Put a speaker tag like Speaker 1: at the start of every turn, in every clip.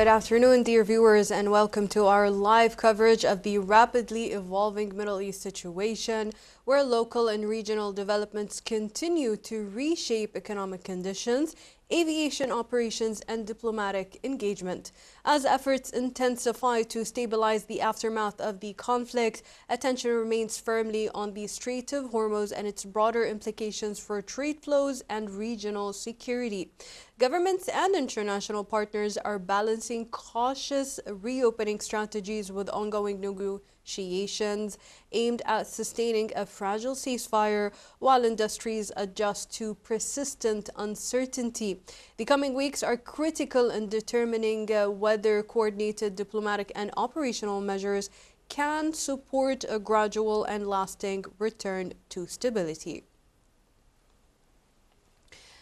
Speaker 1: afternoon, dear viewers, and welcome to our live coverage of the rapidly evolving Middle East situation, where local and regional developments continue to reshape economic conditions, aviation operations, and diplomatic engagement. As efforts intensify to stabilize the aftermath of the conflict, attention remains firmly on the Strait of Hormuz and its broader implications for trade flows and regional security. Governments and international partners are balancing cautious reopening strategies with ongoing negotiations aimed at sustaining a fragile ceasefire while industries adjust to persistent uncertainty. The coming weeks are critical in determining whether coordinated diplomatic and operational measures can support a gradual and lasting return to stability.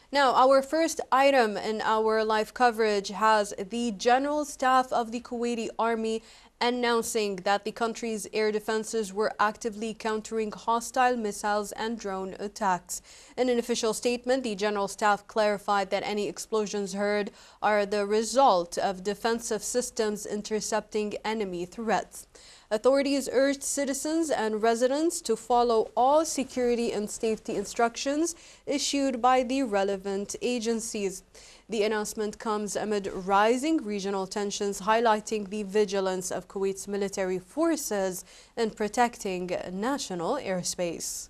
Speaker 1: Now, our first item in our live coverage has the General Staff of the Kuwaiti Army announcing that the country's air defenses were actively countering hostile missiles and drone attacks. In an official statement, the General Staff clarified that any explosions heard are the result of defensive systems intercepting enemy threats. Authorities urged citizens and residents to follow all security and safety instructions issued by the relevant agencies. The announcement comes amid rising regional tensions, highlighting the vigilance of Kuwait's military forces in protecting national airspace.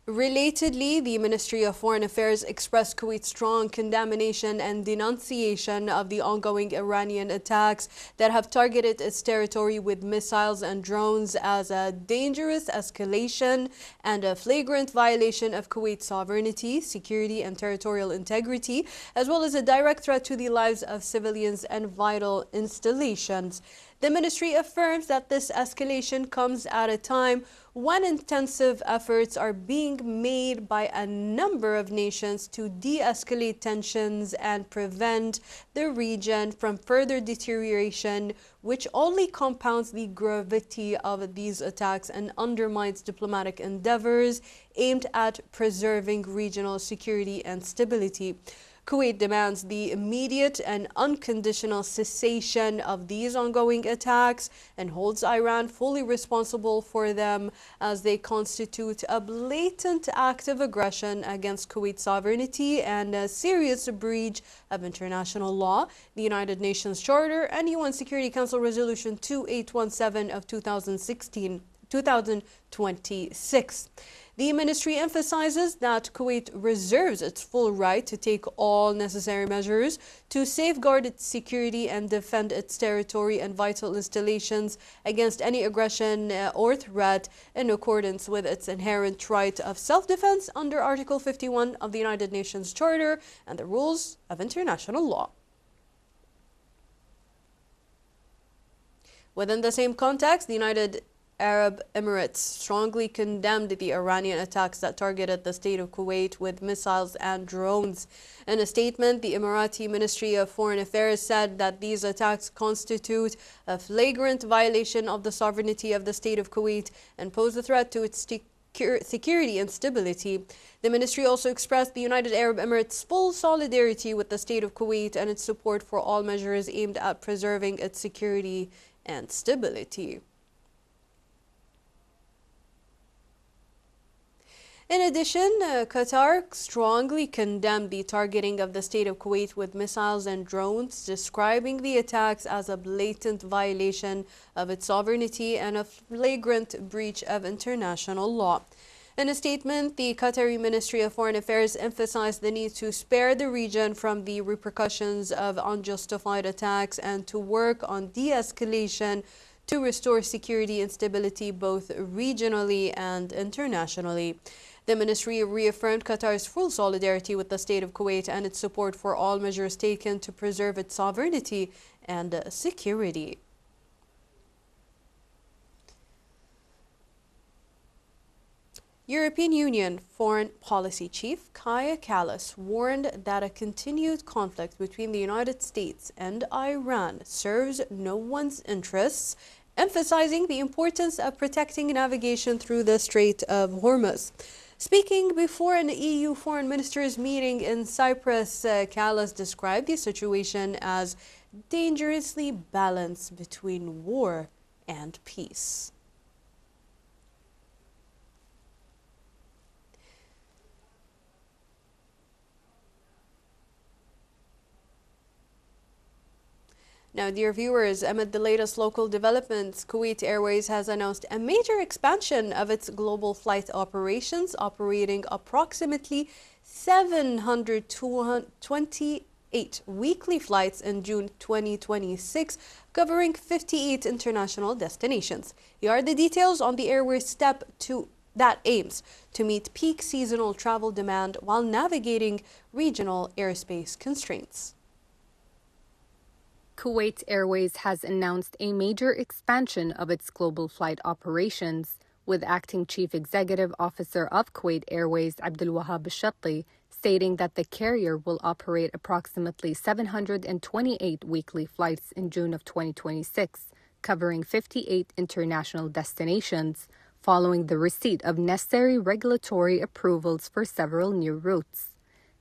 Speaker 1: Relatedly, the Ministry of Foreign Affairs expressed Kuwait's strong condemnation and denunciation of the ongoing Iranian attacks that have targeted its territory with missiles and drones as a dangerous escalation and a flagrant violation of Kuwait's sovereignty, security, and territorial integrity, as well as a direct threat to the lives of civilians and vital installations. The ministry affirms that this escalation comes at a time when intensive efforts are being made by a number of nations to de-escalate tensions and prevent the region from further deterioration, which only compounds the gravity of these attacks and undermines diplomatic endeavors aimed at preserving regional security and stability. Kuwait demands the immediate and unconditional cessation of these ongoing attacks and holds Iran fully responsible for them, as they constitute a blatant act of aggression against Kuwait's sovereignty and a serious breach of international law, the United Nations Charter, and UN Security Council Resolution 2817 of 2026. The ministry emphasizes that Kuwait reserves its full right to take all necessary measures to safeguard its security and defend its territory and vital installations against any aggression or threat, in accordance with its inherent right of self-defense under Article 51 of the United Nations Charter and the rules of international law. Within the same context, the United Arab Emirates strongly condemned the Iranian attacks that targeted the state of Kuwait with missiles and drones. In a statement, the Emirati Ministry of Foreign Affairs said that these attacks constitute a flagrant violation of the sovereignty of the state of Kuwait and pose a threat to its security and stability. The ministry also expressed the United Arab Emirates' full solidarity with the state of Kuwait and its support for all measures aimed at preserving its security and stability. In addition, Qatar strongly condemned the targeting of the state of Kuwait with missiles and drones, describing the attacks as a blatant violation of its sovereignty and a flagrant breach of international law. In a statement, the Qatari Ministry of Foreign Affairs emphasized the need to spare the region from the repercussions of unjustified attacks and to work on de-escalation to restore security and stability both regionally and internationally. The ministry reaffirmed Qatar's full solidarity with the state of Kuwait and its support for all measures taken to preserve its sovereignty and security. European Union Foreign Policy Chief Kaja Kallas warned that a continued conflict between the United States and Iran serves no one's interests, emphasizing the importance of protecting navigation through the Strait of Hormuz. Speaking before an EU foreign ministers meeting in Cyprus, Kallas described the situation as dangerously balanced between war and peace. Now, dear viewers, amid the latest local developments, Kuwait Airways has announced a major expansion of its global flight operations, operating approximately 728 weekly flights in June 2026, covering 58 international destinations. Here are the details on the airways step that aims to meet peak seasonal travel demand while navigating regional airspace constraints.
Speaker 2: Kuwait Airways has announced a major expansion of its global flight operations, with Acting Chief Executive Officer of Kuwait Airways Abdul Wahab Al-Shatti stating that the carrier will operate approximately 728 weekly flights in June of 2026, covering 58 international destinations, following the receipt of necessary regulatory approvals for several new routes.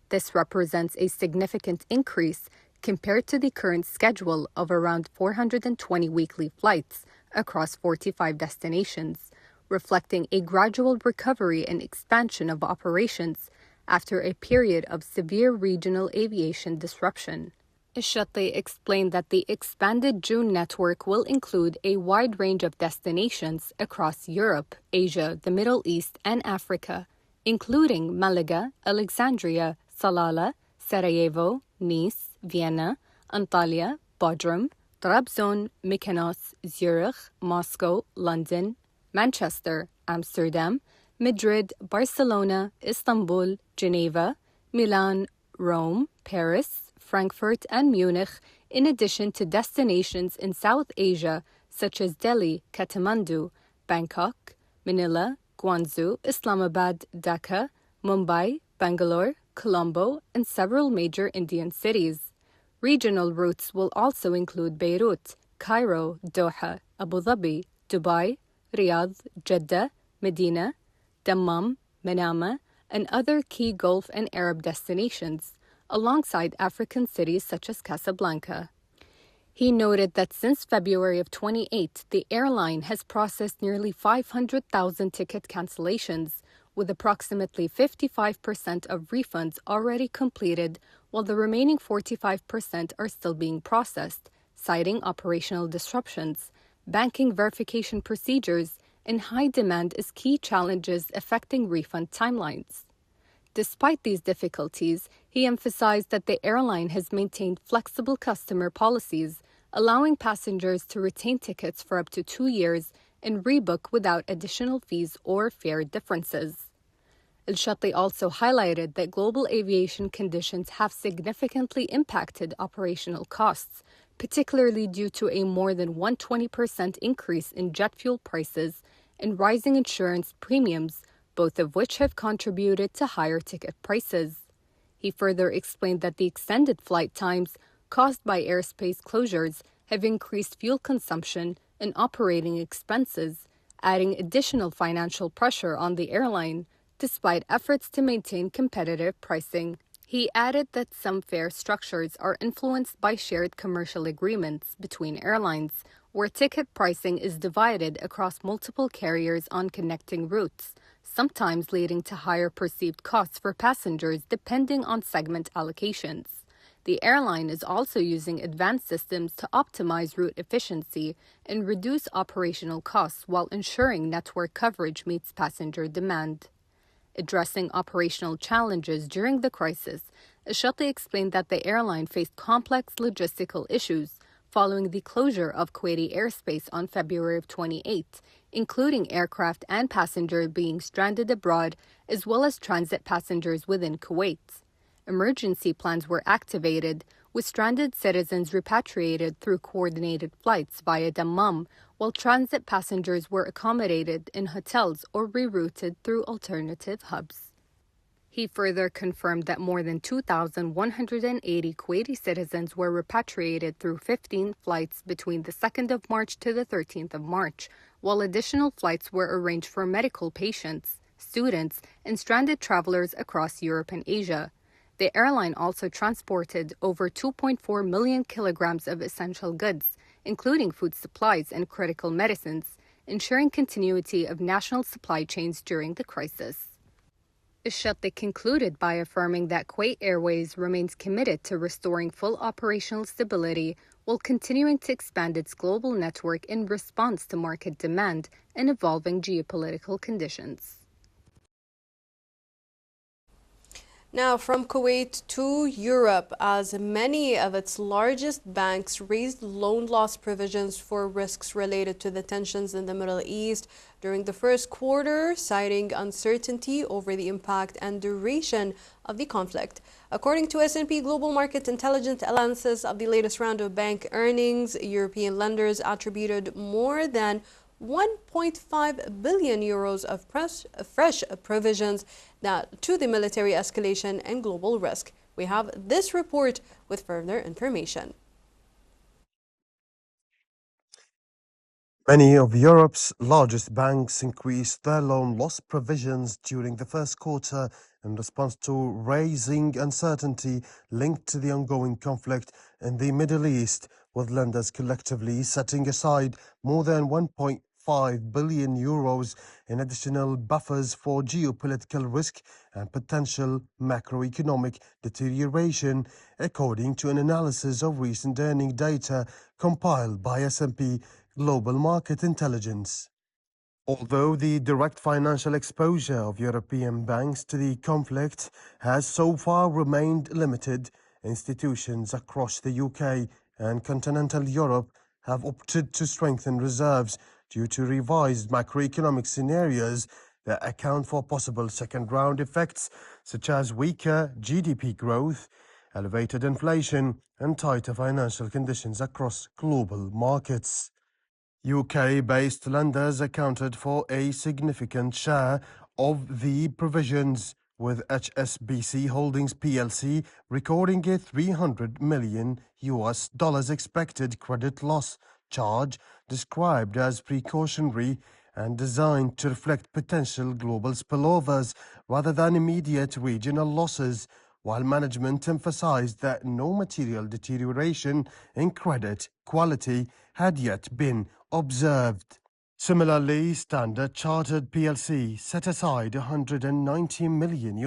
Speaker 2: This represents a significant increase compared to the current schedule of around 420 weekly flights across 45 destinations, reflecting a gradual recovery and expansion of operations after a period of severe regional aviation disruption. Al-Shatti explained that the expanded June network will include a wide range of destinations across Europe, Asia, the Middle East, and Africa, including Malaga, Alexandria, Salalah, Sarajevo, Nice, Vienna, Antalya, Bodrum, Trabzon, Mykonos, Zurich, Moscow, London, Manchester, Amsterdam, Madrid, Barcelona, Istanbul, Geneva, Milan, Rome, Paris, Frankfurt, and Munich, in addition to destinations in South Asia such as Delhi, Kathmandu, Bangkok, Manila, Guangzhou, Islamabad, Dhaka, Mumbai, Bangalore, Colombo, and several major Indian cities. Regional routes will also include Beirut, Cairo, Doha, Abu Dhabi, Dubai, Riyadh, Jeddah, Medina, Dammam, Manama, and other key Gulf and Arab destinations, alongside African cities such as Casablanca. He noted that since February of 28, the airline has processed nearly 500,000 ticket cancellations, with approximately 55% of refunds already completed, while the remaining 45% are still being processed, citing operational disruptions, banking verification procedures, and high demand as key challenges affecting refund timelines. Despite these difficulties, he emphasized that the airline has maintained flexible customer policies, allowing passengers to retain tickets for up to 2 years and rebook without additional fees or fare differences. Al-Shatti also highlighted that global aviation conditions have significantly impacted operational costs, particularly due to a more than 120% increase in jet fuel prices and rising insurance premiums, both of which have contributed to higher ticket prices. He further explained that the extended flight times caused by airspace closures have increased fuel consumption and operating expenses, adding additional financial pressure on the airline, despite efforts to maintain competitive pricing. He added that some fare structures are influenced by shared commercial agreements between airlines, where ticket pricing is divided across multiple carriers on connecting routes, sometimes leading to higher perceived costs for passengers depending on segment allocations. The airline is also using advanced systems to optimize route efficiency and reduce operational costs while ensuring network coverage meets passenger demand. Addressing operational challenges during the crisis, Al-Shatti explained that the airline faced complex logistical issues following the closure of Kuwaiti airspace on February of 28, including aircraft and passengers being stranded abroad, as well as transit passengers within Kuwait. Emergency plans were activated, with stranded citizens repatriated through coordinated flights via Dammam, while transit passengers were accommodated in hotels or rerouted through alternative hubs. He further confirmed that more than 2,180 Kuwaiti citizens were repatriated through 15 flights between the 2nd of March to the 13th of March, while additional flights were arranged for medical patients, students, and stranded travelers across Europe and Asia. The airline also transported over 2.4 million kilograms of essential goods, including food supplies and critical medicines, ensuring continuity of national supply chains during the crisis. Shatli concluded by affirming that Kuwait Airways remains committed to restoring full operational stability while continuing to expand its global network in response to market demand and evolving geopolitical conditions.
Speaker 1: Now, from Kuwait to Europe, as many of its largest banks raised loan loss provisions for risks related to the tensions in the Middle East during the first quarter, citing uncertainty over the impact and duration of the conflict. According to S&P Global Market Intelligence analysis of the latest round of bank earnings, European lenders attributed more than 1.5 billion euros of fresh provisions to the military escalation and global risk. We have this report with further information.
Speaker 3: Many of Europe's largest banks increased their loan loss provisions during the first quarter in response to rising uncertainty linked to the ongoing conflict in the Middle East, with lenders collectively setting aside more than 1.5 billion euros in additional buffers for geopolitical risk and potential macroeconomic deterioration, according to an analysis of recent earning data compiled by S&P Global Market Intelligence. Although the direct financial exposure of European banks to the conflict has so far remained limited, institutions across the UK and continental Europe have opted to strengthen reserves due to revised macroeconomic scenarios that account for possible second-round effects such as weaker GDP growth, elevated inflation, and tighter financial conditions across global markets. UK-based lenders accounted for a significant share of the provisions, with HSBC Holdings plc recording a $300 million expected credit loss charge described as precautionary and designed to reflect potential global spillovers rather than immediate regional losses, while management emphasized that no material deterioration in credit quality had yet been observed. Similarly, Standard Chartered plc set aside $190 million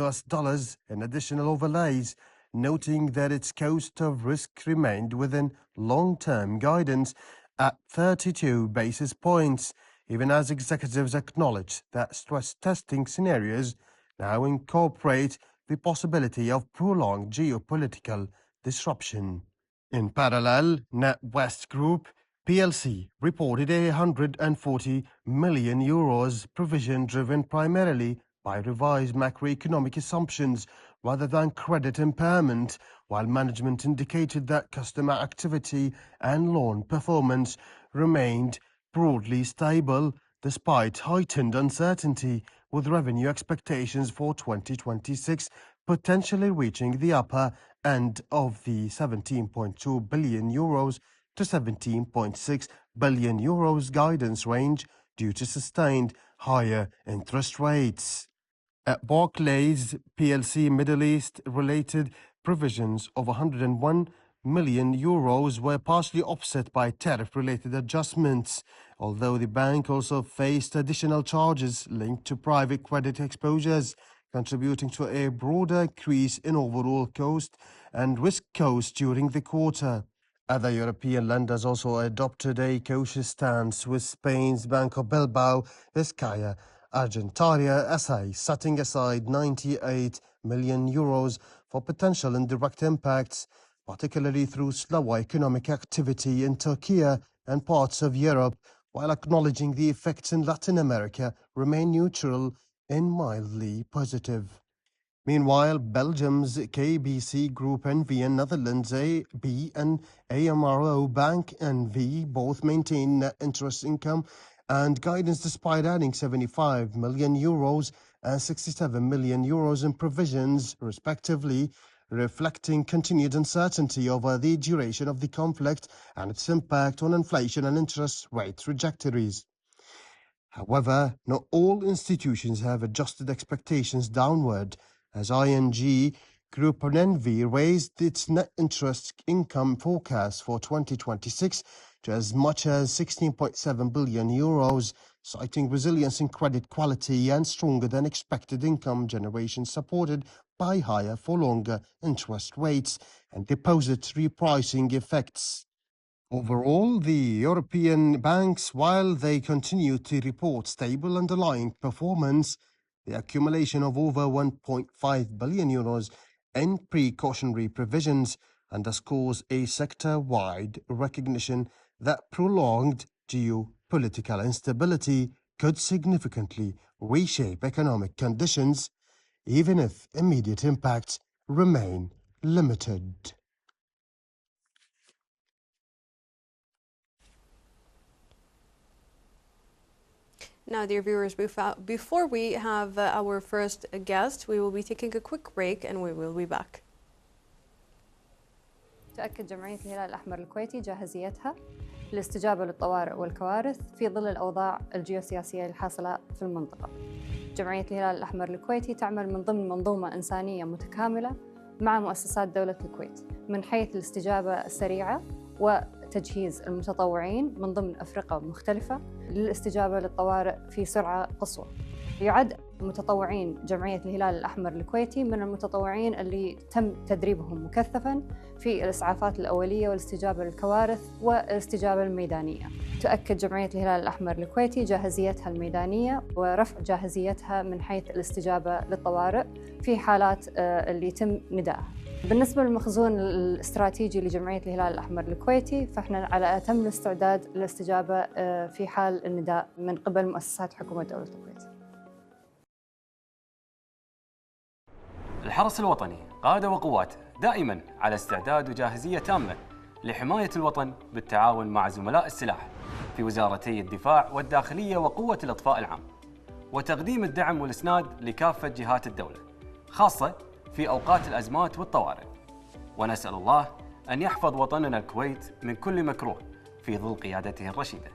Speaker 3: in additional overlays, noting that its cost of risk remained within long-term guidance at 32 basis points, even as executives acknowledge that stress testing scenarios now incorporate the possibility of prolonged geopolitical disruption. In parallel, NatWest Group plc reported €140 million provision driven primarily by revised macroeconomic assumptions rather than credit impairment, while management indicated that customer activity and loan performance remained broadly stable despite heightened uncertainty, with revenue expectations for 2026 potentially reaching the upper end of the €17.2 billion to €17.6 billion guidance range due to sustained higher interest rates. At Barclays plc, Middle East related provisions of €101 million were partially offset by tariff-related adjustments, although the bank also faced additional charges linked to private credit exposures, contributing to a broader increase in overall cost and risk cost during the quarter. Other European lenders also adopted a cautious stance, with Spain's Banco Bilbao Vizcaya Argentaria SA setting aside €98 million for potential indirect impacts, particularly through slower economic activity in Turkey and parts of Europe, while acknowledging the effects in Latin America remain neutral and mildly positive. Meanwhile, Belgium's KBC Group NV and Netherlands AB and AMRO Bank NV both maintain net interest income and guidance despite adding €75 million and €67 million in provisions, respectively, reflecting continued uncertainty over the duration of the conflict and its impact on inflation and interest rate trajectories. However, not all institutions have adjusted expectations downward, as ING Group N.V. raised its net interest income forecast for 2026 to as much as 16.7 billion euros, citing resilience in credit quality and stronger than expected income generation supported by higher for longer interest rates and deposit repricing effects. Overall, the European banks, while they continue to report stable underlying performance, the accumulation of over 1.5 billion euros in precautionary provisions underscores a sector-wide recognition that prolonged geopolitical instability could significantly reshape economic conditions, even if immediate impacts remain limited.
Speaker 1: Now, dear viewers, before we have our first guest, we will be taking a quick break and we will be back.
Speaker 4: تؤكد جمعية الهلال الأحمر الكويتي جاهزيتها للاستجابة للطوارئ والكوارث في ظل الأوضاع الجيوسياسية الحاصلة في المنطقة. جمعية الهلال الأحمر الكويتي تعمل من ضمن منظومة إنسانية متكاملة مع مؤسسات دولة الكويت من حيث الاستجابة السريعة وتجهيز المتطوعين من ضمن أفرقة مختلفة للاستجابة للطوارئ في سرعة قصوى. يعد متطوعين جمعية الهلال الأحمر الكويتي من المتطوعين اللي تم تدريبهم مكثفاً في الإسعافات الأولية والاستجابة للكوارث والاستجابة الميدانية. تؤكد جمعية الهلال الأحمر الكويتي جاهزيتها الميدانية ورفع جاهزيتها من حيث الاستجابة للطوارئ في حالات اللي يتم ندائها. بالنسبة للمخزون الاستراتيجي لجمعية الهلال الأحمر الكويتي فإحنا على أتم الاستعداد للاستجابة في حال النداء من قبل مؤسسات حكومة دولة الكويت.
Speaker 5: الحرس الوطني قادة وقواته دائما على استعداد وجاهزية تامة لحماية الوطن بالتعاون مع زملاء السلاح في وزارتي الدفاع والداخلية وقوة الإطفاء العام، وتقديم الدعم والإسناد لكافة جهات الدولة خاصة في أوقات الأزمات والطوارئ. ونسأل الله أن يحفظ وطننا الكويت من كل مكروه في ظل قيادته الرشيدة.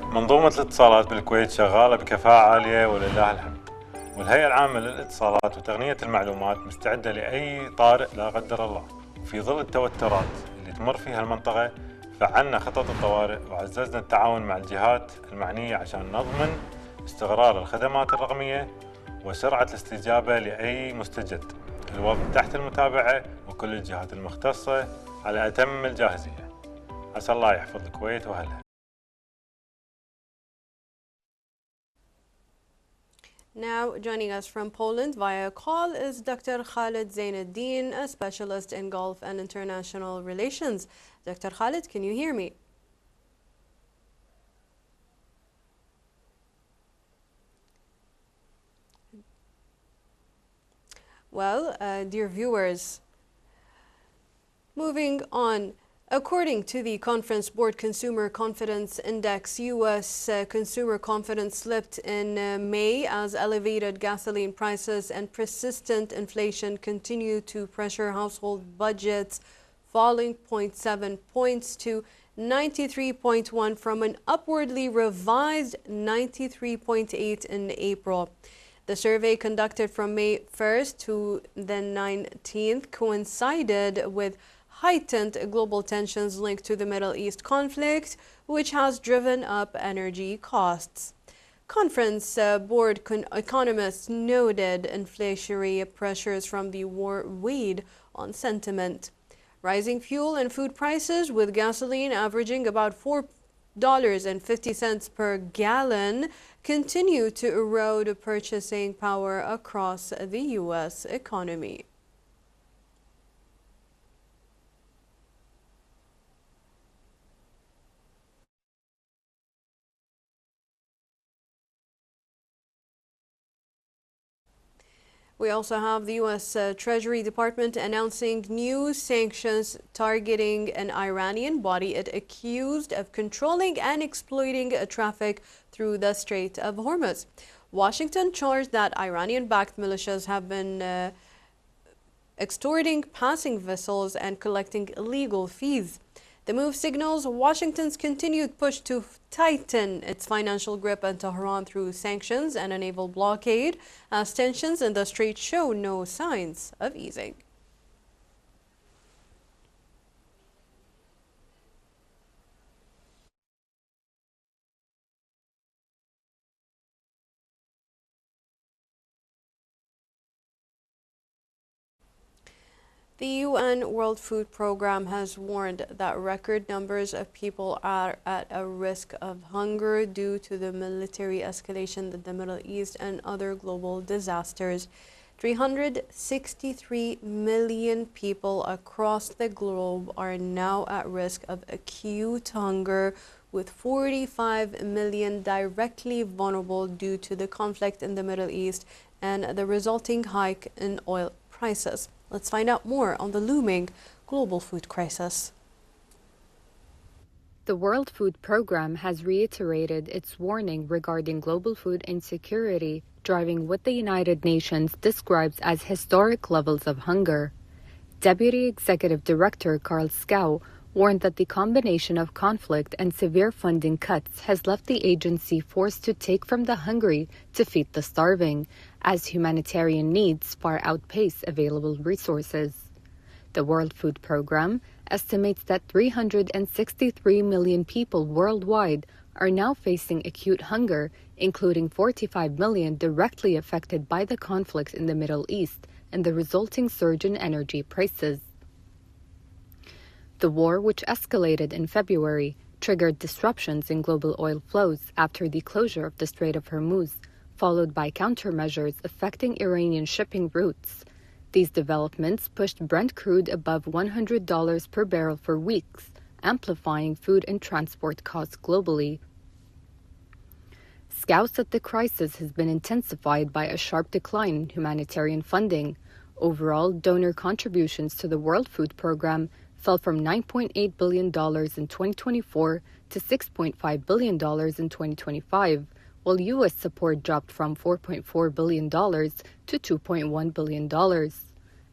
Speaker 6: منظومة الاتصالات بالكويت شغالة بكفاءة عالية ولله الحمد، والهيئة العامة للاتصالات وتقنية المعلومات مستعدة لأي طارئ لا قدر الله. في ظل التوترات اللي تمر فيها المنطقة فعلنا خطط الطوارئ وعززنا التعاون مع الجهات المعنية عشان نضمن استقرار الخدمات الرقمية وسرعة الاستجابة لأي مستجد. الوضع تحت المتابعة وكل الجهات المختصة على أتم الجاهزية. عسى الله يحفظ الكويت وأهلها.
Speaker 1: Now, joining us from Poland via call is Dr. Khalid Zainuddin, a specialist in Gulf and international relations. Dr. Khalid, can you hear me? Well, dear viewers, moving on. According to the Conference Board Consumer Confidence Index, U.S. consumer confidence slipped in May as elevated gasoline prices and persistent inflation continue to pressure household budgets, falling 0.7 points to 93.1 from an upwardly revised 93.8 in April. The survey conducted from May 1st to the 19th coincided with heightened global tensions linked to the Middle East conflict, which has driven up energy costs. Conference Board economists noted inflationary pressures from the war weighed on sentiment. Rising fuel and food prices, with gasoline averaging about $4.50 per gallon, continue to erode purchasing power across the U.S. economy. We also have the U.S. Treasury Department announcing new sanctions targeting an Iranian body it accused of controlling and exploiting traffic through the Strait of Hormuz. Washington charged that Iranian-backed militias have been extorting passing vessels and collecting illegal fees. The move signals Washington's continued push to tighten its financial grip on Tehran through sanctions and a naval blockade, as tensions in the strait show no signs of easing. The UN World Food Programme has warned that record numbers of people are at a risk of hunger due to the military escalation in the Middle East and other global disasters. 363 million people across the globe are now at risk of acute hunger, with 45 million directly vulnerable due to the conflict in the Middle East and the resulting hike in oil prices. Let's find out more on the looming global food crisis.
Speaker 2: The World Food Programme has reiterated its warning regarding global food insecurity, driving what the United Nations describes as historic levels of hunger. Deputy Executive Director Karl Skau warned that the combination of conflict and severe funding cuts has left the agency forced to take from the hungry to feed the starving, as humanitarian needs far outpace available resources. The World Food Programme estimates that 363 million people worldwide are now facing acute hunger, including 45 million directly affected by the conflict in the Middle East and the resulting surge in energy prices. The war, which escalated in February, triggered disruptions in global oil flows after the closure of the Strait of Hormuz, followed by countermeasures affecting Iranian shipping routes. These developments pushed Brent crude above $100 per barrel for weeks, amplifying food and transport costs globally. Skau said the crisis has been intensified by a sharp decline in humanitarian funding. Overall, donor contributions to the World Food Programme fell from $9.8 billion in 2024 to $6.5 billion in 2025, while U.S. support dropped from $4.4 billion to $2.1 billion.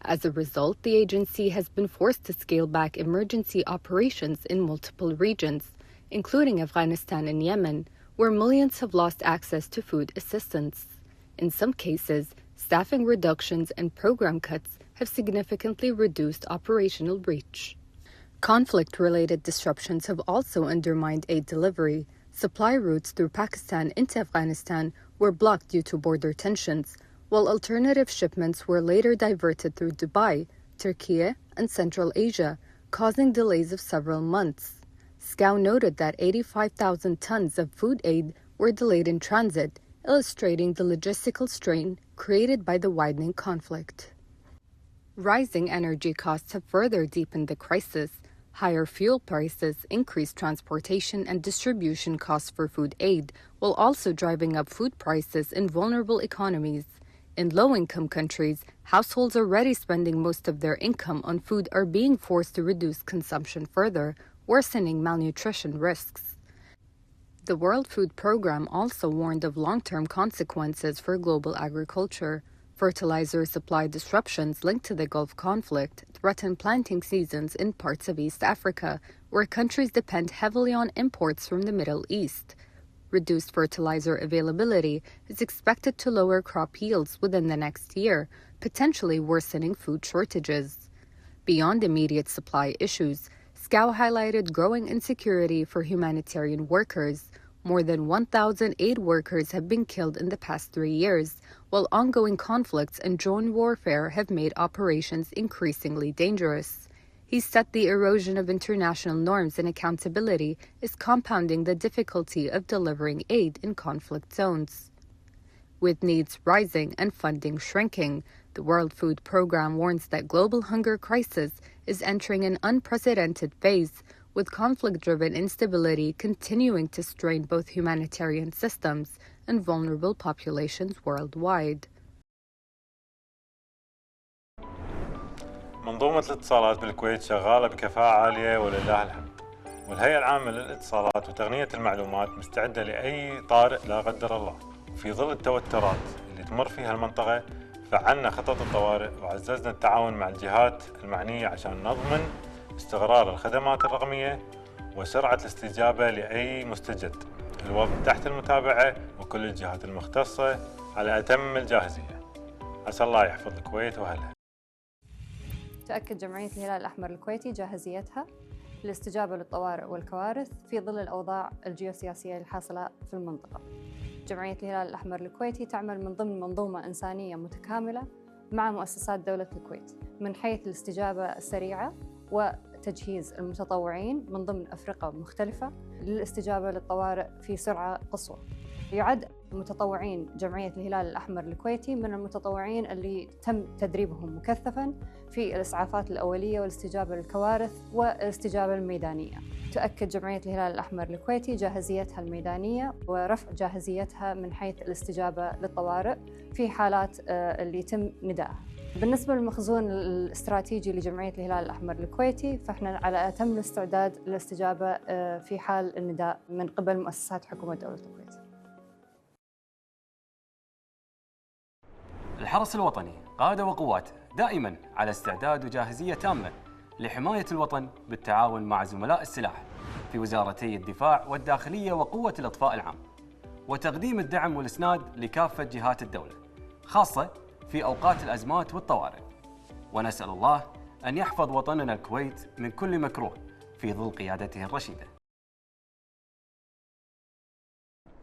Speaker 2: As a result, the agency has been forced to scale back emergency operations in multiple regions, including Afghanistan and Yemen, where millions have lost access to food assistance. In some cases, staffing reductions and program cuts have significantly reduced operational reach. Conflict-related disruptions have also undermined aid delivery. Supply routes through Pakistan into Afghanistan were blocked due to border tensions, while alternative shipments were later diverted through Dubai, Turkey, and Central Asia, causing delays of several months. Skau noted that 85,000 tons of food aid were delayed in transit, illustrating the logistical strain created by the widening conflict. Rising energy costs have further deepened the crisis. Higher fuel prices increased transportation and distribution costs for food aid, while also driving up food prices in vulnerable economies. In low-income countries, households already spending most of their income on food are being forced to reduce consumption further, worsening malnutrition risks. The World Food Programme also warned of long-term consequences for global agriculture. Fertilizer supply disruptions linked to the Gulf conflict threaten planting seasons in parts of East Africa, where countries depend heavily on imports from the Middle East. Reduced fertilizer availability is expected to lower crop yields within the next year, potentially worsening food shortages. Beyond immediate supply issues, Skau highlighted growing insecurity for humanitarian workers. More than 1,000 aid workers have been killed in the past 3 years, while ongoing conflicts and drone warfare have made operations increasingly dangerous. He said the erosion of international norms and accountability is compounding the difficulty of delivering aid in conflict zones. With needs rising and funding shrinking, the World Food Programme warns that global hunger crisis is entering an unprecedented phase, with conflict-driven instability continuing to strain both humanitarian systems and vulnerable populations worldwide.
Speaker 6: منظومة الاتصالات بالكويت شغالة بكفاءة عالية ولله الحمد، والهيئة العامة للاتصالات وتقنية المعلومات مستعدة لأي طارئ لا قدر الله. في ظل التوترات اللي تمر فيها المنطقة، فعلنا خطط الطوارئ وعززنا التعاون مع الجهات المعنية عشان نضمن استقرار الخدمات الرقمية وسرعة الاستجابة لأي مستجد. الوضع تحت المتابعة وكل الجهات المختصة على أتم الجاهزية. عسى الله يحفظ الكويت وأهلها.
Speaker 4: تؤكد جمعية الهلال الأحمر الكويتي جاهزيتها للاستجابة للطوارئ والكوارث في ظل الأوضاع الجيوسياسية الحاصلة في المنطقة. جمعية الهلال الأحمر الكويتي تعمل من ضمن منظومة إنسانية متكاملة مع مؤسسات دولة الكويت من حيث الاستجابة السريعة وتجهيز المتطوعين من ضمن أفرقة مختلفة للاستجابة للطوارئ في سرعة قصوى. يعد متطوعين جمعية الهلال الأحمر الكويتي من المتطوعين اللي تم تدريبهم مكثفاً في الإسعافات الأولية والاستجابة للكوارث والاستجابة الميدانية. تؤكد جمعية الهلال الأحمر الكويتي جاهزيتها الميدانية ورفع جاهزيتها من حيث الاستجابة للطوارئ في حالات اللي يتم ندائها. بالنسبة للمخزون الاستراتيجي لجمعية الهلال الأحمر الكويتي فإحنا على أتم الاستعداد للاستجابة في حال النداء من قبل مؤسسات حكومة دولة الكويت.
Speaker 5: الحرس الوطني قادة وقواته دائما على استعداد وجاهزية تامة لحماية الوطن بالتعاون مع زملاء السلاح في وزارتي الدفاع والداخلية وقوة الإطفاء العام، وتقديم الدعم والإسناد لكافة جهات الدولة خاصة في أوقات الأزمات والطوارئ. ونسأل الله أن يحفظ وطننا الكويت من كل مكروه في ظل قيادته الرشيدة.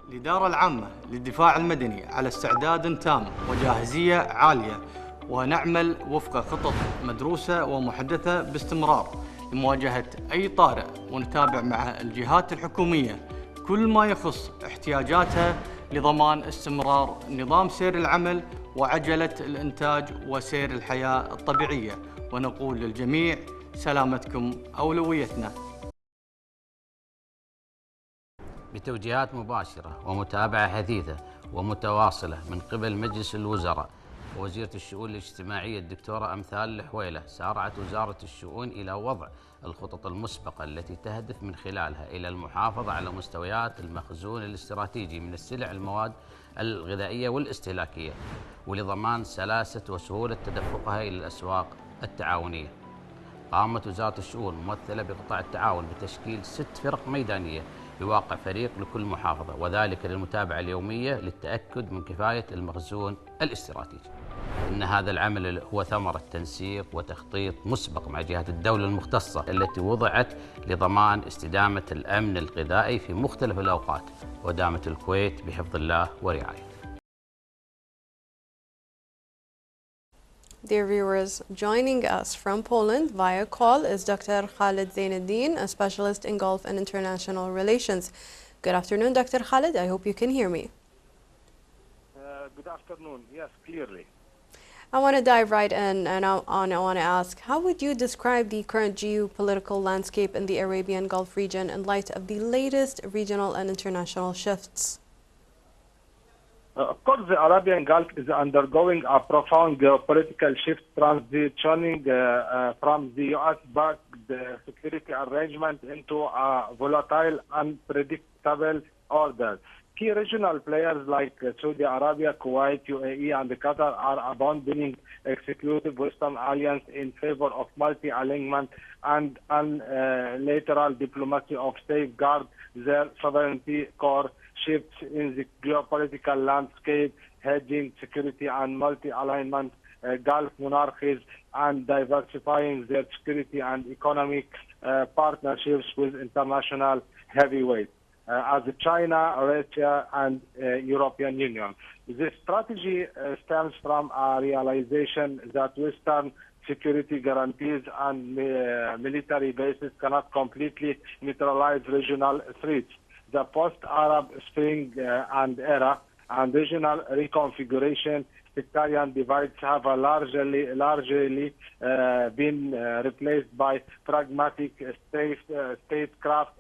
Speaker 7: الإدارة العامة للدفاع المدني على استعداد تام وجاهزية عالية، ونعمل وفق خطط مدروسة ومحدثة باستمرار لمواجهة أي طارئ، ونتابع مع الجهات الحكومية كل ما يخص احتياجاتها لضمان استمرار نظام سير العمل وعجلة الإنتاج وسير الحياة الطبيعية. ونقول للجميع سلامتكم أولويتنا.
Speaker 8: بتوجيهات مباشرة ومتابعة حثيثة ومتواصلة من قبل مجلس الوزراء ووزيرة الشؤون الاجتماعية الدكتورة أمثال الحويلة، سارعت وزارة الشؤون إلى وضع الخطط المسبقة التي تهدف من خلالها إلى المحافظة على مستويات المخزون الاستراتيجي من السلع المواد الغذائية والاستهلاكية، ولضمان سلاسة وسهولة تدفقها إلى الأسواق التعاونية. قامت وزارة الشؤون ممثلة بقطاع التعاون بتشكيل 6 فرق ميدانية بواقع فريق لكل محافظة، وذلك للمتابعة اليومية للتأكد من كفاية المخزون الاستراتيجي. إن هذا العمل هو ثمرة تنسيق وتخطيط مسبق مع جهات الدولة المختصة التي وضعت لضمان استدامة الأمن الغذائي في مختلف الأوقات، ودامت الكويت بحفظ الله ورعايته.
Speaker 1: Dear viewers, joining us from Poland via call is Dr. Khalid Zainuddin, a specialist in Gulf and International Relations. Good afternoon, Dr. Khalid. I hope you can hear me.
Speaker 9: Good afternoon. Yes, clearly.
Speaker 1: I want to dive right in and I want to ask, how would you describe the current geopolitical landscape in the Arabian Gulf region in light of the latest regional and international shifts?
Speaker 9: Of course, the Arabian Gulf is undergoing a profound geopolitical shift, transitioning from the U.S.-backed security arrangement into a volatile, unpredictable order. Key regional players like Saudi Arabia, Kuwait, UAE, and Qatar are abandoning exclusive Western alliance in favor of multi-alignment and unilateral diplomacy of safeguard their sovereignty. Core shifts in the geopolitical landscape, hedging security and multi-alignment Gulf monarchies, and diversifying their security and economic partnerships with international heavyweights as China, Russia, and European Union. This strategy stems from a realization that Western security guarantees and military bases cannot completely neutralize regional threats. The post-Arab Spring and era and regional reconfiguration, sectarian divides have largely been replaced by pragmatic statecraft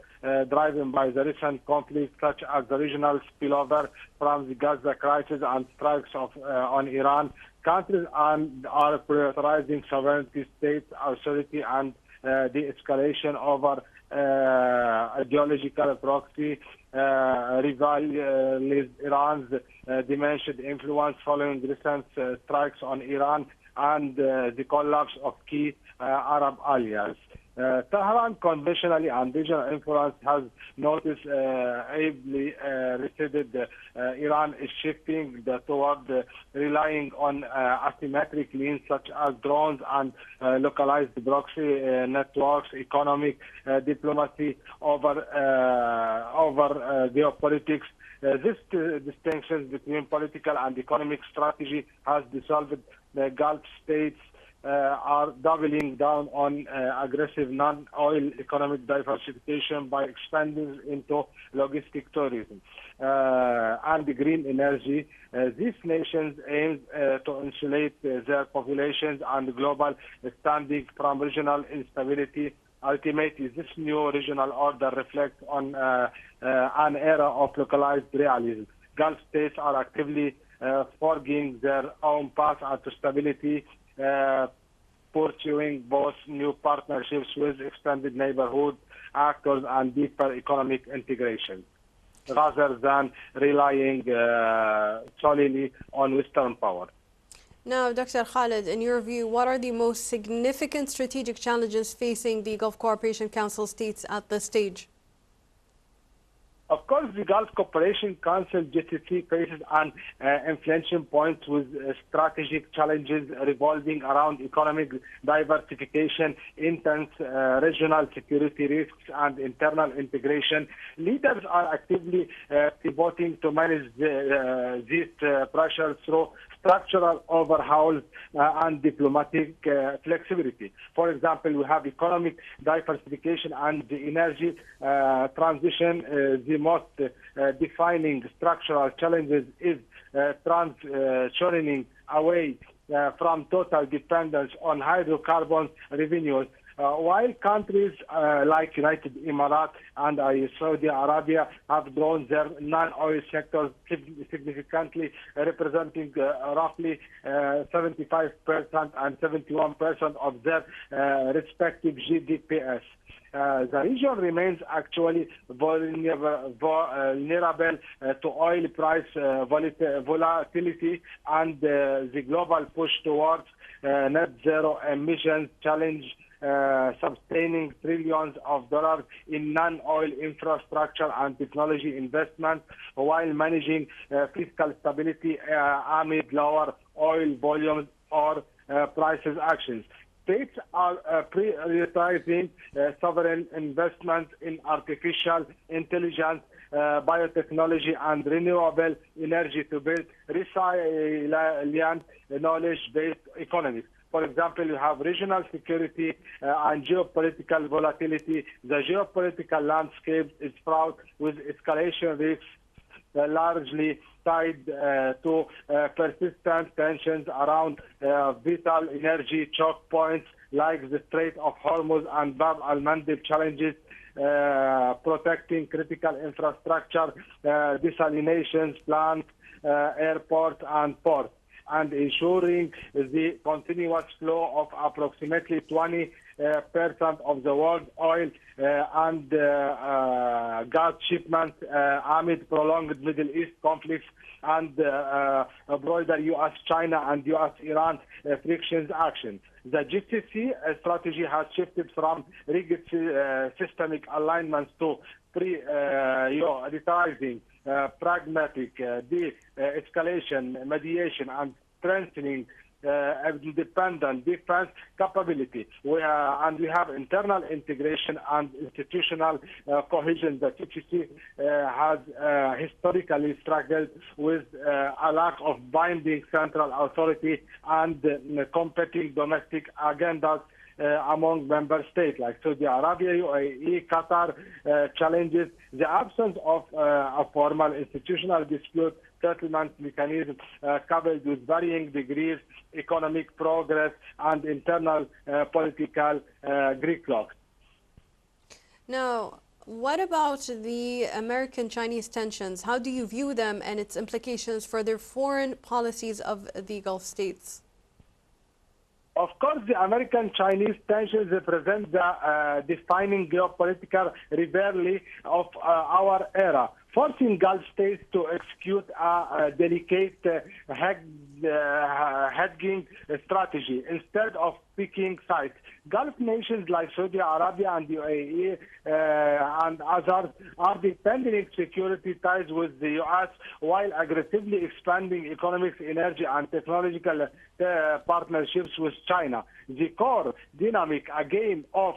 Speaker 9: driven by the recent conflict, such as the regional spillover from the Gaza crisis and strikes on Iran. Countries are prioritizing sovereignty, state authority, and de-escalation over ideological proxy rivals. Iran's diminished influence following recent strikes on Iran and the collapse of key Arab allies. Tehran conventionally and regional influence has noticed ably receded. Iran is shifting toward relying on asymmetric means such as drones and localized proxy networks, economic diplomacy over geopolitics. This distinction between political and economic strategy has dissolved. The Gulf states are doubling down on aggressive non-oil economic diversification by expanding into logistic tourism and green energy. These nations aim to insulate their populations and global standing from regional instability. Ultimately, this new regional order reflects on an era of localized realism. Gulf states are actively forging their own path to stability, pursuing both new partnerships with extended neighborhood actors and deeper economic integration, rather than relying solely on Western power.
Speaker 1: Now, Dr. Khalid, in your view, what are the most significant strategic challenges facing the Gulf Cooperation Council states at this stage?
Speaker 9: Of course, the Gulf Cooperation Council GCC faces an inflection point with strategic challenges revolving around economic diversification, intense regional security risks, and internal integration. Leaders are actively pivoting to manage these pressures through structural overhauls and diplomatic flexibility. For example, we have economic diversification and the energy transition. The most defining structural challenges is transitioning away from total dependence on hydrocarbon revenues. While countries like United Emirates and Saudi Arabia have grown their non-oil sectors significantly, representing roughly 75% and 71% of their respective GDPs. The region remains actually vulnerable to oil price volatility, and the global push towards net zero emissions challenge sustaining trillions of dollars in non-oil infrastructure and technology investment while managing fiscal stability amid lower oil volumes or prices actions. States are prioritizing sovereign investment in artificial intelligence, biotechnology, and renewable energy to build resilient, knowledge-based economies. For example, you have regional security and geopolitical volatility. The geopolitical landscape is fraught with escalation risks largely tied to persistent tensions around vital energy choke points like the Strait of Hormuz and Bab al-Mandeb challenges protecting critical infrastructure, desalinations plants, airports, and ports, and ensuring the continuous flow of approximately 20% of the world oil and gas shipments amid prolonged Middle East conflicts and broader U.S.-China and U.S.-Iran frictions action. The GCC strategy has shifted from rigid systemic alignments to prioritizing pragmatic de-escalation, mediation, and strengthening independent defense capability. We have internal integration and institutional cohesion. The GCC has historically struggled with a lack of binding central authority and competing domestic agendas among member states like Saudi Arabia, UAE, Qatar. Challenges the absence of a formal institutional dispute settlement mechanism coupled with varying degrees economic progress and internal political gridlock.
Speaker 1: Now, what about the American-Chinese tensions? How do you view them and its implications for their foreign policies of the Gulf states?
Speaker 9: Of course, the American-Chinese tensions represent the defining geopolitical rivalry of our era, forcing Gulf states to execute a delicate hedging strategy. Instead of Spanish-speaking sites. Gulf nations like Saudi Arabia and UAE and others are deepening security ties with the U.S. while aggressively expanding economic, energy, and technological partnerships with China. The core dynamic, again, of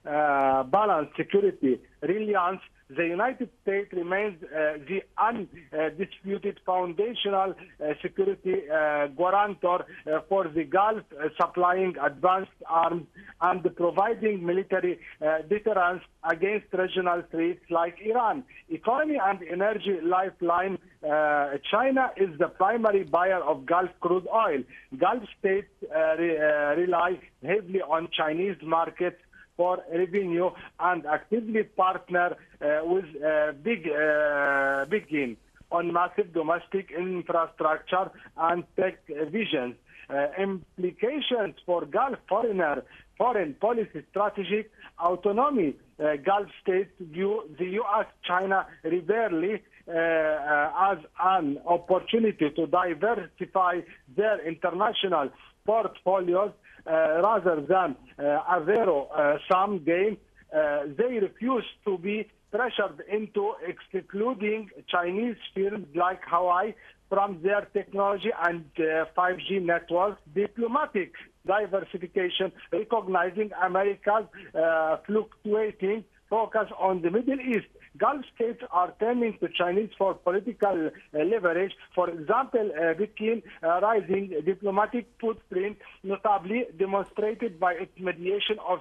Speaker 9: balanced security reliance. The United States remains the undisputed foundational security guarantor for the Gulf, supplying advanced arms and providing military deterrence against regional threats like Iran. Economy and energy lifeline. China is the primary buyer of Gulf crude oil. Gulf states rely heavily on Chinese markets for revenue and actively partner with Beijing on massive domestic infrastructure and tech visions. Implications for Gulf foreign policy strategic autonomy. Gulf states view the U.S.-China rivalry as an opportunity to diversify their international portfolios rather than a zero-sum game. They refuse to be pressured into excluding Chinese firms like Huawei from their technology and 5G networks. Diplomatic diversification, recognizing America's fluctuating focus on the Middle East. Gulf states are turning to Chinese for political leverage. For example, Pekin's rising diplomatic footprint, notably demonstrated by its mediation of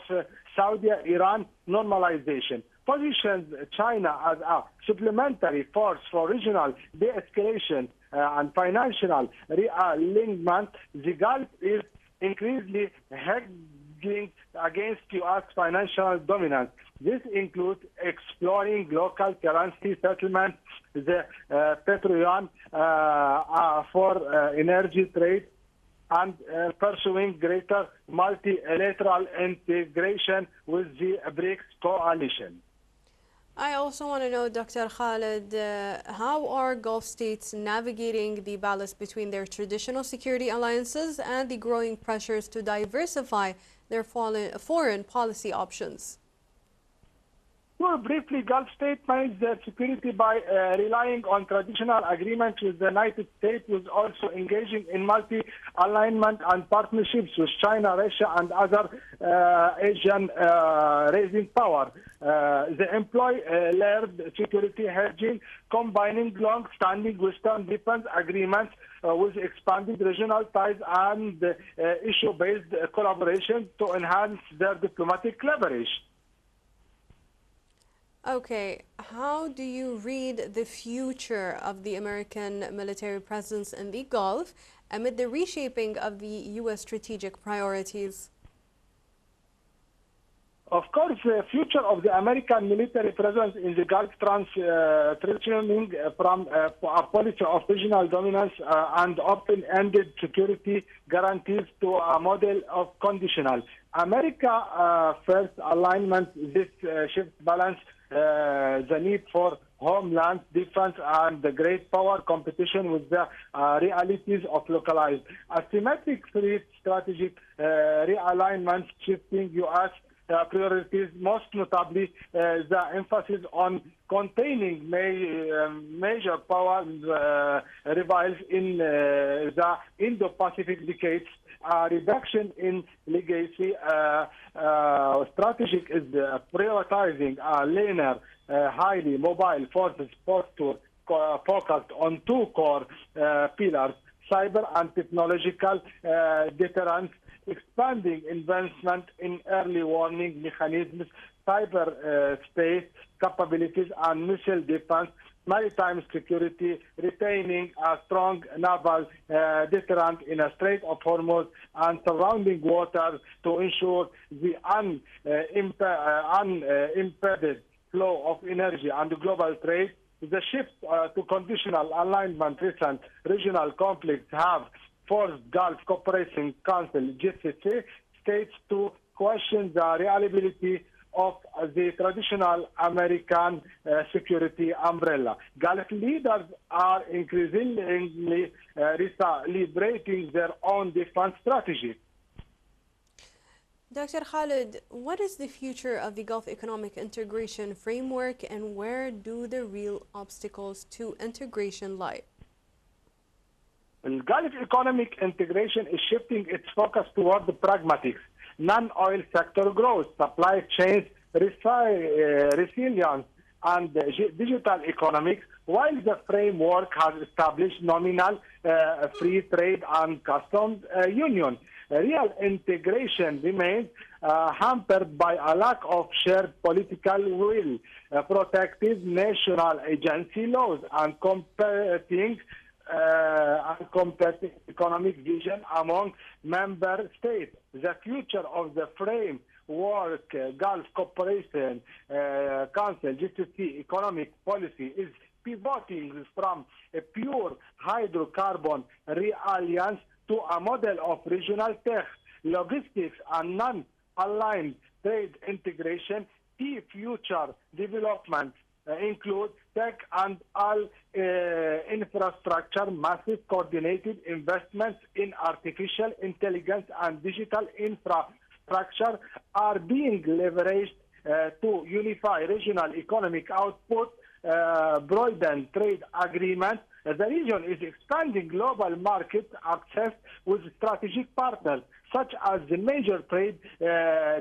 Speaker 9: Saudi-Iran normalization, positions China as a supplementary force for regional de-escalation and financial realignment. The Gulf is increasingly hedging against U.S. financial dominance. This includes exploring local currency settlement, the Petro-yuan for energy trade, and pursuing greater multilateral integration with the BRICS coalition.
Speaker 1: I also want to know, Dr. Khalid, how are Gulf states navigating the balance between their traditional security alliances and the growing pressures to diversify their foreign policy options?
Speaker 9: Well, briefly, Gulf states manage their security by relying on traditional agreements with the United States, with also engaging in multi-alignment and partnerships with China, Russia, and other Asian raising power. They employ layered security hedging, combining long-standing Western defense agreements with expanded regional ties and issue-based collaboration to enhance their diplomatic leverage.
Speaker 1: Okay, how do you read the future of the American military presence in the Gulf amid the reshaping of the U.S. strategic priorities?
Speaker 9: Of course, the future of the American military presence in the Gulf transitioning from a policy of regional dominance and open-ended security guarantees to a model of conditional. America first alignment, this shift balance the need for homeland defense and the great power competition with the realities of localized asymmetric threat strategic realignment, shifting U.S. priorities, most notably the emphasis on containing major power rivals in the Indo-Pacific decades. Reduction in legacy strategic is prioritizing a linear, highly mobile forces posture focused on two core pillars: cyber and technological deterrence, expanding investment in early warning mechanisms, cyber space capabilities and missile defense, maritime security, retaining a strong naval deterrent in a Strait of Hormuz and surrounding waters to ensure the unimpeded flow of energy and global trade. The shift to conditional alignment, recent regional conflicts have forced Gulf Cooperation Council (GCC) states to question the reliability of the traditional American security umbrella. Gulf leaders are increasingly recalibrating their own defense strategy.
Speaker 1: Dr. Khalid, what is the future of the Gulf Economic Integration Framework and where do the real obstacles to integration lie?
Speaker 9: The Gulf economic integration is shifting its focus toward the pragmatics, non-oil sector growth, supply chains resilience, and digital economics, while the framework has established nominal free trade and customs union. Real integration remains hampered by a lack of shared political will, protective national agency laws, and competing economic vision among member states. The future of the framework, Gulf Cooperation Council, GCC economic policy is pivoting from a pure hydrocarbon realliance to a model of regional tech, logistics, and non-aligned trade integration. Key future developments include tech and all infrastructure, massive coordinated investments in artificial intelligence and digital infrastructure are being leveraged to unify regional economic output, broaden trade agreements. The region is expanding global market access with strategic partners, such as the major trade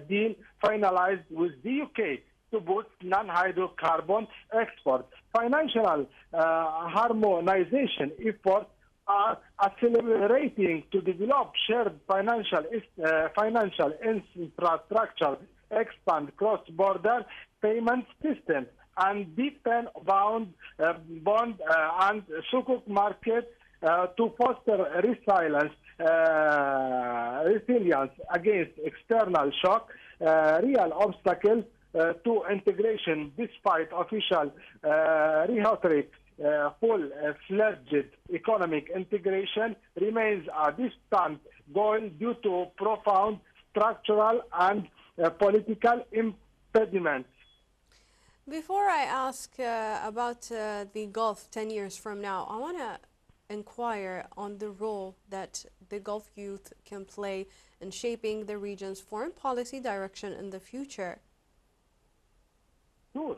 Speaker 9: deal finalized with the UK to boost non-hydrocarbon exports. Financial harmonization efforts are accelerating to develop shared financial infrastructure, expand cross-border payment systems, and deepen bond and sukuk markets to foster resilience against external shock. Real obstacles to integration, despite official rhetoric, full-fledged economic integration remains a distant goal due to profound structural and political impediments.
Speaker 1: Before I ask about the Gulf 10 years from now, I want to inquire on the role that the Gulf youth can play in shaping the region's foreign policy direction in the future.
Speaker 9: Sure.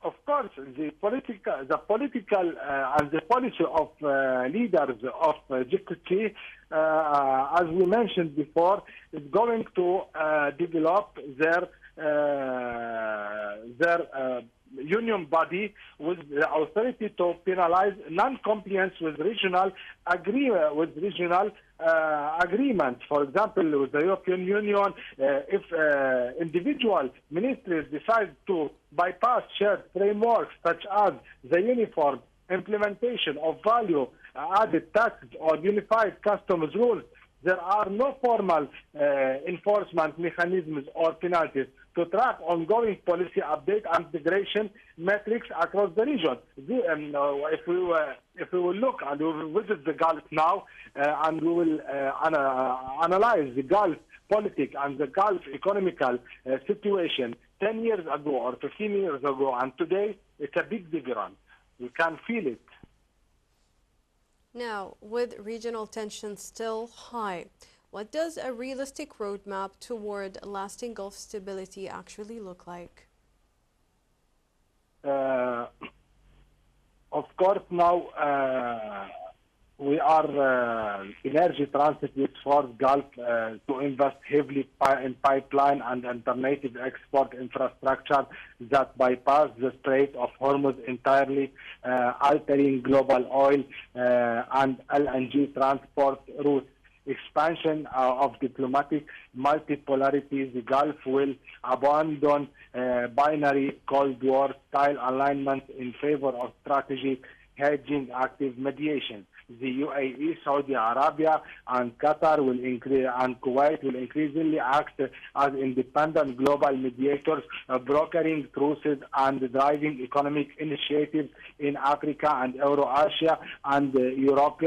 Speaker 9: Of course, the political and the policy of leaders of GCC, as we mentioned before, is going to develop their union body with the authority to penalize non-compliance with regional agreements. For example, with the European Union, if individual ministries decide to bypass shared frameworks such as the uniform implementation of value-added taxes or unified customs rules, there are no formal enforcement mechanisms or penalties to track ongoing policy update and integration metrics across the region. If we will look and we will visit the Gulf now and we will analyze the Gulf politics and the Gulf economical situation 10 years ago or 15 years ago and today, it's a big difference. We can feel it.
Speaker 1: Now, with regional tensions still high, what does a realistic roadmap toward lasting Gulf stability actually look like?
Speaker 9: Of course, now we are Energy Transit with Force Gulf to invest heavily in pipeline and alternative export infrastructure that bypass the Strait of Hormuz entirely, altering global oil and LNG transport routes. Expansion of diplomatic multipolarity, the Gulf will abandon binary Cold War style alignment in favor of strategic hedging, active mediation. The UAE, Saudi Arabia, and Qatar will increase, and Kuwait will increasingly act as independent global mediators, brokering truces and driving economic initiatives in Africa and Eurasia and Europe.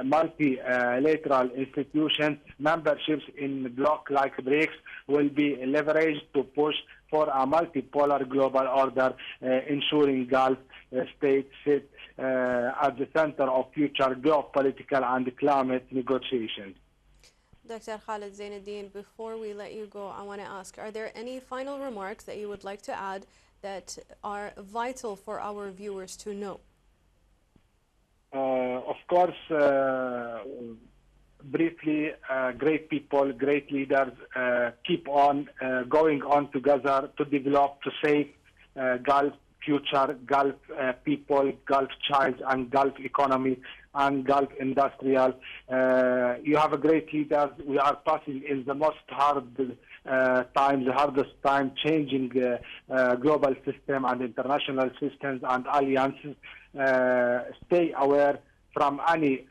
Speaker 9: Multilateral institutions, memberships in bloc like BRICS will be leveraged to push for a multipolar global order, ensuring Gulf states sit at the center of future geopolitical and climate negotiations.
Speaker 1: Dr. Khalid Zainuddin, before we let you go, I want to ask, are there any final remarks that you would like to add that are vital for our viewers to know?
Speaker 9: Of course, briefly, great people, great leaders keep on going on together to develop, to save Gulf future, Gulf people, Gulf child, and Gulf economy, and Gulf industrial. You have a great leaders. We are passing in the most hard time, the hardest time, changing global system and international systems and alliances. Stay aware from any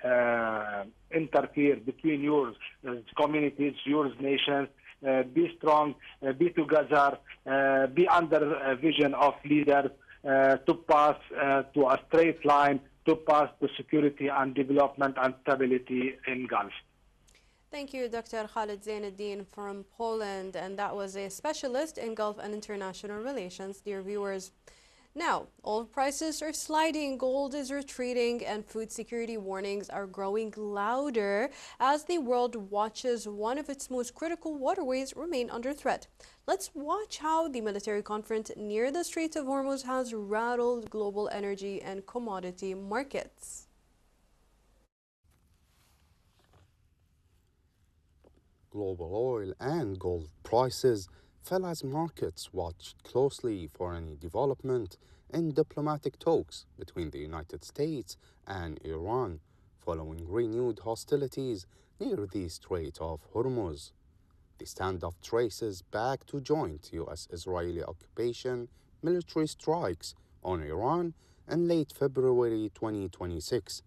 Speaker 9: interfere between your communities, your nations. Be strong, be together, be under vision of leaders to pass to a straight line, to pass to security and development and stability in Gulf.
Speaker 1: Thank you, Dr. Khalid Zainuddin from Poland, and that was a specialist in Gulf and international relations. Dear viewers, now oil prices are sliding, gold is retreating, and food security warnings are growing louder as the world watches one of its most critical waterways remain under threat. Let's watch how the military conflict near the Strait of Hormuz has rattled global energy and commodity markets.
Speaker 10: Global oil and gold prices fell as markets watched closely for any development in diplomatic talks between the United States and Iran following renewed hostilities near the Strait of Hormuz. The standoff traces back to joint U.S.-Israeli occupation military strikes on Iran in late February 2026,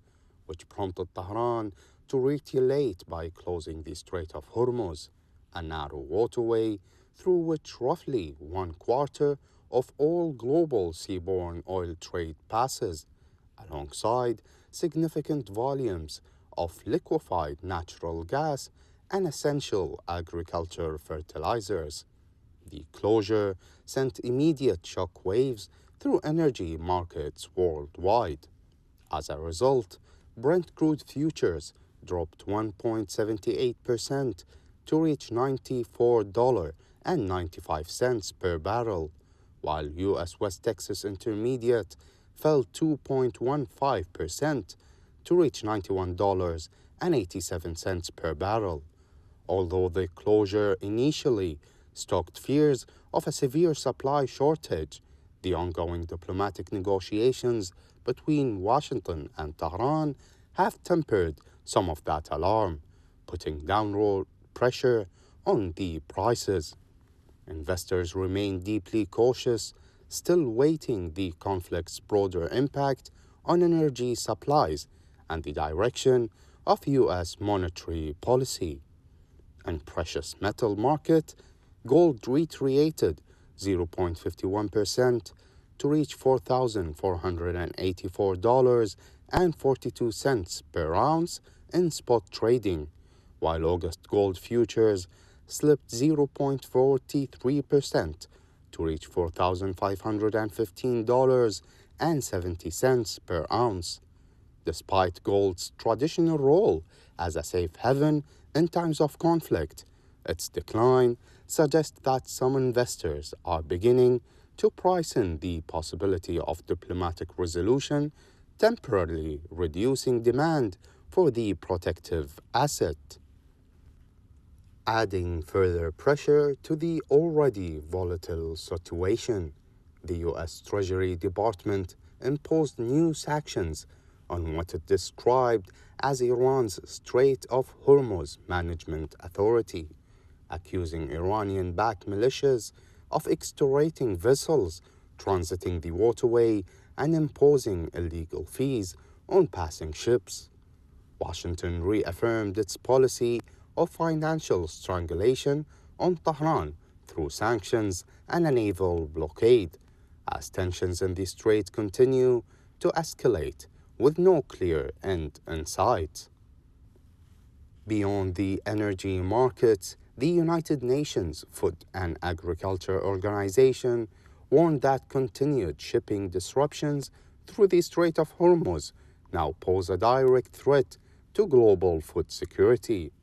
Speaker 10: which prompted Tehran to retaliate by closing the Strait of Hormuz, a narrow waterway through which roughly 1/4 of all global seaborne oil trade passes, alongside significant volumes of liquefied natural gas and essential agriculture fertilizers. The closure sent immediate shock waves through energy markets worldwide. As a result, Brent crude futures dropped 1.78% to reach $94.95 per barrel, while U.S. West Texas Intermediate fell 2.15% to reach $91.87 per barrel. Although the closure initially stoked fears of a severe supply shortage, the ongoing diplomatic negotiations between Washington and Tehran have tempered some of that alarm, putting downward pressure on the prices. Investors remain deeply cautious, still weighing the conflict's broader impact on energy supplies and the direction of U.S. monetary policy. In precious metal market, gold retreated 0.51% to reach $4,484.42 per ounce in spot trading, while August gold futures slipped 0.43% to reach $4,515.70 per ounce. Despite gold's traditional role as a safe haven in times of conflict, its decline suggests that some investors are beginning to price in the possibility of diplomatic resolution, temporarily reducing demand for the protective asset. Adding further pressure to the already volatile situation, the U.S. Treasury Department imposed new sanctions on what it described as Iran's Strait of Hormuz Management Authority, accusing Iranian-backed militias of extorting vessels transiting the waterway and imposing illegal fees on passing ships. Washington reaffirmed its policy of financial strangulation on Tehran through sanctions and a naval blockade, as tensions in the strait continue to escalate with no clear end in sight. Beyond the energy markets, the United Nations Food and Agriculture Organization warned that continued shipping disruptions through the Strait of Hormuz now pose a direct threat to global food security.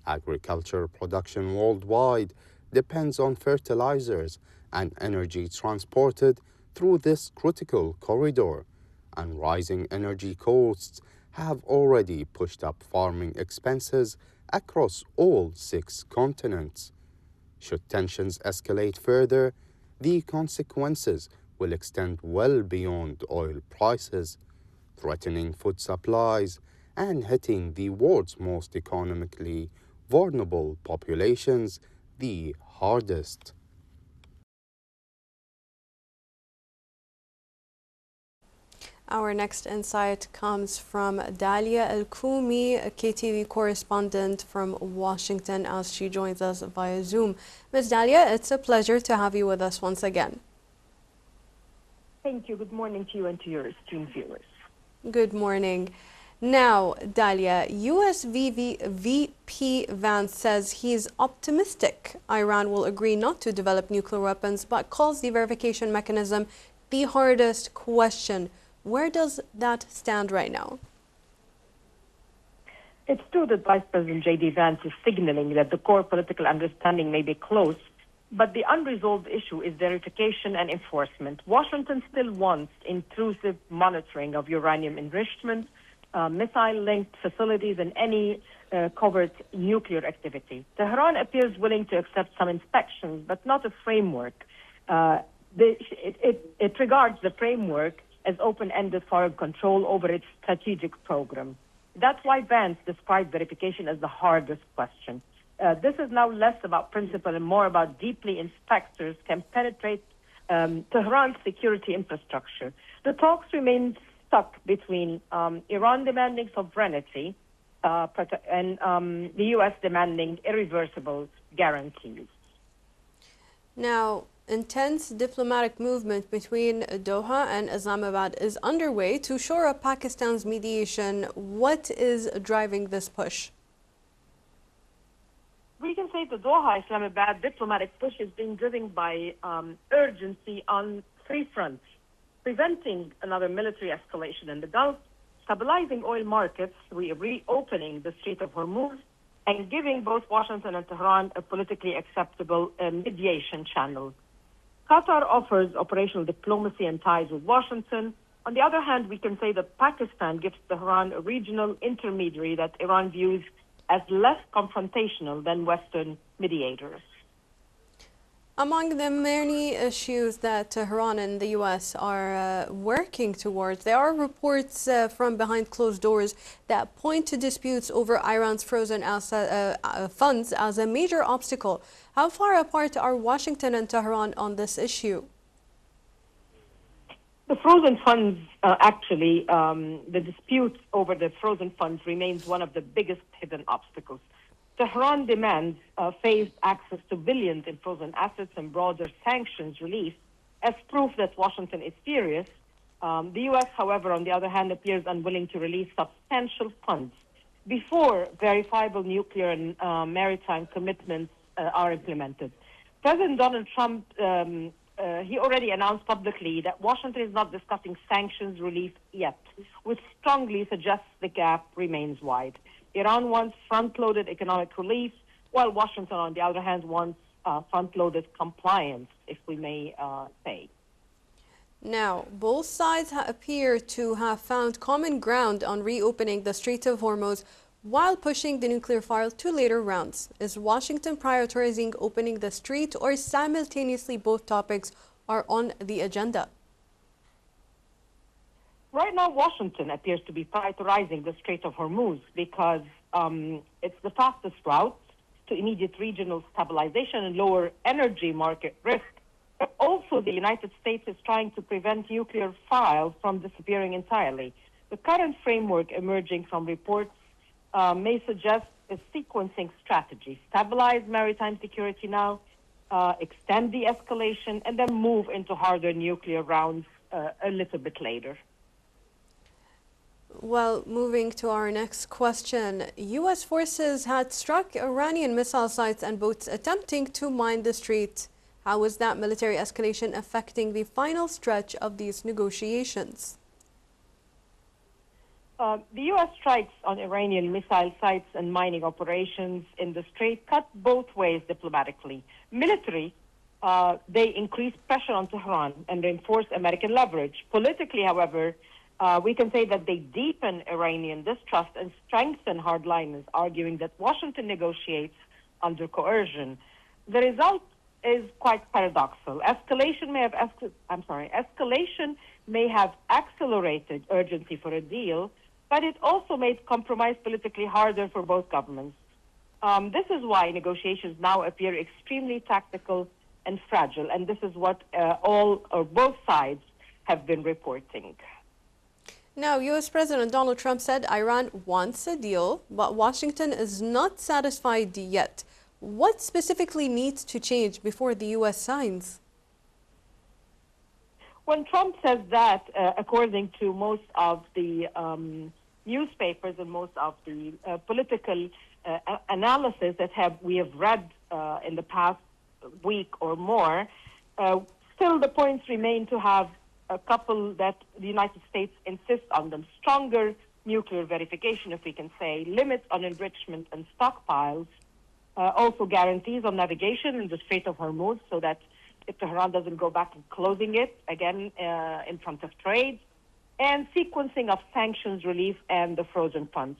Speaker 10: Agriculture production worldwide depends on fertilizers and energy transported through this critical corridor, and rising energy costs have already pushed up farming expenses across all 6 continents. Should tensions escalate further, the consequences will extend well beyond oil prices, threatening food supplies and hitting the world's most economically vulnerable populations the hardest.
Speaker 1: Our next insight comes from Dalia Al-Koumi, a KTV correspondent from Washington, as she joins us via Zoom. Ms. Dalia, it's a pleasure to have you with us once again.
Speaker 11: Thank you. Good morning to you and to your esteemed viewers.
Speaker 1: Good morning. Now, Dalia, US VP Vance says he's optimistic Iran will agree not to develop nuclear weapons, but calls the verification mechanism the hardest question. Where does that stand right now?
Speaker 11: It's true that Vice President J.D. Vance is signaling that the core political understanding may be close, but the unresolved issue is verification and enforcement. Washington still wants intrusive monitoring of uranium enrichment, missile-linked facilities, and any covert nuclear activity. Tehran appears willing to accept some inspections, but not a framework. It regards the framework as open-ended foreign control over its strategic program. That's why Vance described verification as the hardest question. This is now less about principle and more about deeply inspectors can penetrate Tehran's security infrastructure. The talks remain stuck between Iran demanding sovereignty and the U.S. demanding irreversible guarantees.
Speaker 1: Now, intense diplomatic movement between Doha and Islamabad is underway to shore up Pakistan's mediation. What is driving this push?
Speaker 11: We can say the Doha-Islamabad diplomatic push is being driven by urgency on 3 fronts: preventing another military escalation in the Gulf, stabilizing oil markets, reopening the Strait of Hormuz, and giving both Washington and Tehran a politically acceptable mediation channel. Qatar offers operational diplomacy and ties with Washington. On the other hand, we can say that Pakistan gives Tehran a regional intermediary that Iran views as less confrontational than Western mediators.
Speaker 1: Among the many issues that Tehran and the U.S. are working towards, there are reports from behind closed doors that point to disputes over Iran's frozen funds as a major obstacle. How far apart are Washington and Tehran on this issue?
Speaker 11: The frozen funds, the dispute over the frozen funds remains one of the biggest hidden obstacles. Tehran demands phased access to billions in frozen assets and broader sanctions relief as proof that Washington is serious. The U.S., however, on the other hand, appears unwilling to release substantial funds before verifiable nuclear and maritime commitments are implemented. President Donald Trump, he already announced publicly that Washington is not discussing sanctions relief yet, which strongly suggests the gap remains wide. Iran wants front-loaded economic relief, while Washington, on the other hand, wants front-loaded compliance, if we may say.
Speaker 1: Now, both sides appear to have found common ground on reopening the Strait of Hormuz while pushing the nuclear file to later rounds. Is Washington prioritizing opening the strait, or simultaneously both topics are on the agenda?
Speaker 11: Right now, Washington appears to be prioritizing the Strait of Hormuz because it's the fastest route to immediate regional stabilization and lower energy market risk. But also, the United States is trying to prevent nuclear files from disappearing entirely. The current framework emerging from reports may suggest a sequencing strategy: stabilize maritime security now, extend the escalation, and then move into harder nuclear rounds a little bit later.
Speaker 1: Well, moving to our next question, U.S. forces had struck Iranian missile sites and boats attempting to mine the strait. How is that military escalation affecting the final stretch of these negotiations?
Speaker 11: The U.S. strikes on Iranian missile sites and mining operations in the Strait cut both ways diplomatically. Military, they increase pressure on Tehran and reinforce American leverage. Politically, however, we can say that they deepen Iranian distrust and strengthen hardliners, arguing that Washington negotiates under coercion. The result is quite paradoxical. Escalation may have accelerated urgency for a deal, but it also made compromise politically harder for both governments. This is why negotiations now appear extremely tactical and fragile, and this is what both sides have been reporting.
Speaker 1: Now, U.S. President Donald Trump said Iran wants a deal, but Washington is not satisfied yet. What specifically needs to change before the U.S. signs?
Speaker 11: When Trump says that, according to most of the newspapers and most of the political analysis that we have read in the past week or more, still the points remain to have a couple that the United States insists on them. Stronger nuclear verification, if we can say, limits on enrichment and stockpiles, also guarantees on navigation in the Strait of Hormuz so that if Tehran doesn't go back and closing it again in front of trade, and sequencing of sanctions relief and the frozen funds.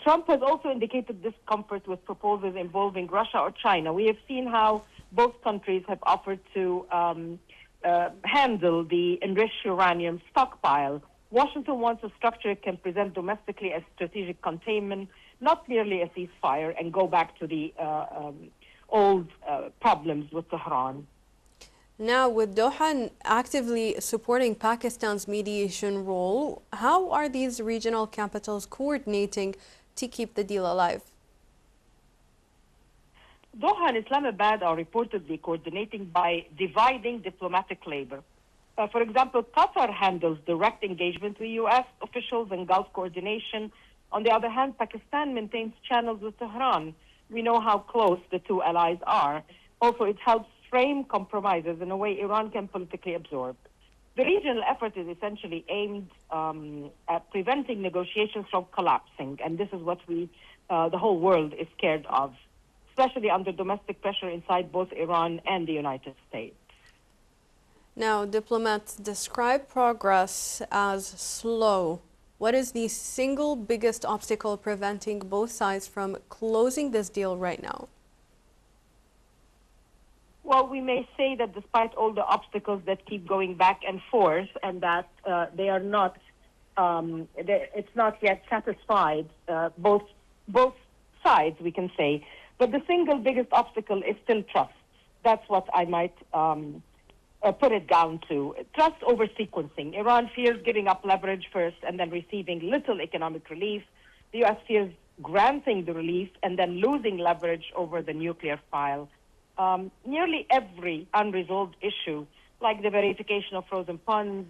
Speaker 11: Trump has also indicated discomfort with proposals involving Russia or China. We have seen how both countries have offered to handle the enriched uranium stockpile. Washington wants a structure it can present domestically as strategic containment, not merely a ceasefire, and go back to the old problems with Tehran.
Speaker 1: Now, with Doha actively supporting Pakistan's mediation role, how are these regional capitals coordinating to keep the deal alive?
Speaker 11: Doha and Islamabad are reportedly coordinating by dividing diplomatic labor. For example, Qatar handles direct engagement with U.S. officials and Gulf coordination. On the other hand, Pakistan maintains channels with Tehran. We know how close the two allies are. Also, it helps frame compromises in a way Iran can politically absorb. The regional effort is essentially aimed at preventing negotiations from collapsing, and this is what the whole world is scared of, especially under domestic pressure inside both Iran and the United States.
Speaker 1: Now, diplomats describe progress as slow. What is the single biggest obstacle preventing both sides from closing this deal right now?
Speaker 11: Well, we may say that despite all the obstacles that keep going back and forth, and that they are not, it's not yet satisfied, both sides, we can say. But the single biggest obstacle is still trust. That's what I might put it down to. Trust over sequencing. Iran fears giving up leverage first and then receiving little economic relief. The U.S. fears granting the relief and then losing leverage over the nuclear file. Nearly every unresolved issue, like the verification of frozen funds,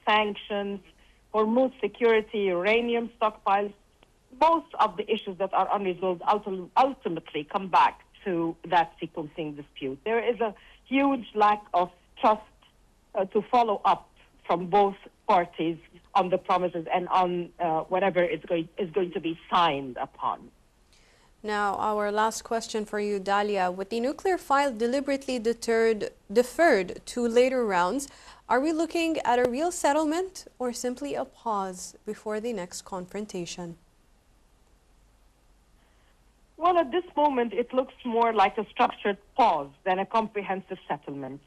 Speaker 11: sanctions, Hormuz security, uranium stockpiles, most of the issues that are unresolved ultimately come back to that sequencing dispute. There is a huge lack of trust to follow up from both parties on the promises and on whatever is going to be signed upon.
Speaker 1: Now, our last question for you, Dalia. With the nuclear file deliberately deferred to later rounds, are we looking at a real settlement or simply a pause before the next confrontation?
Speaker 11: Well, at this moment, it looks more like a structured pause than a comprehensive settlement.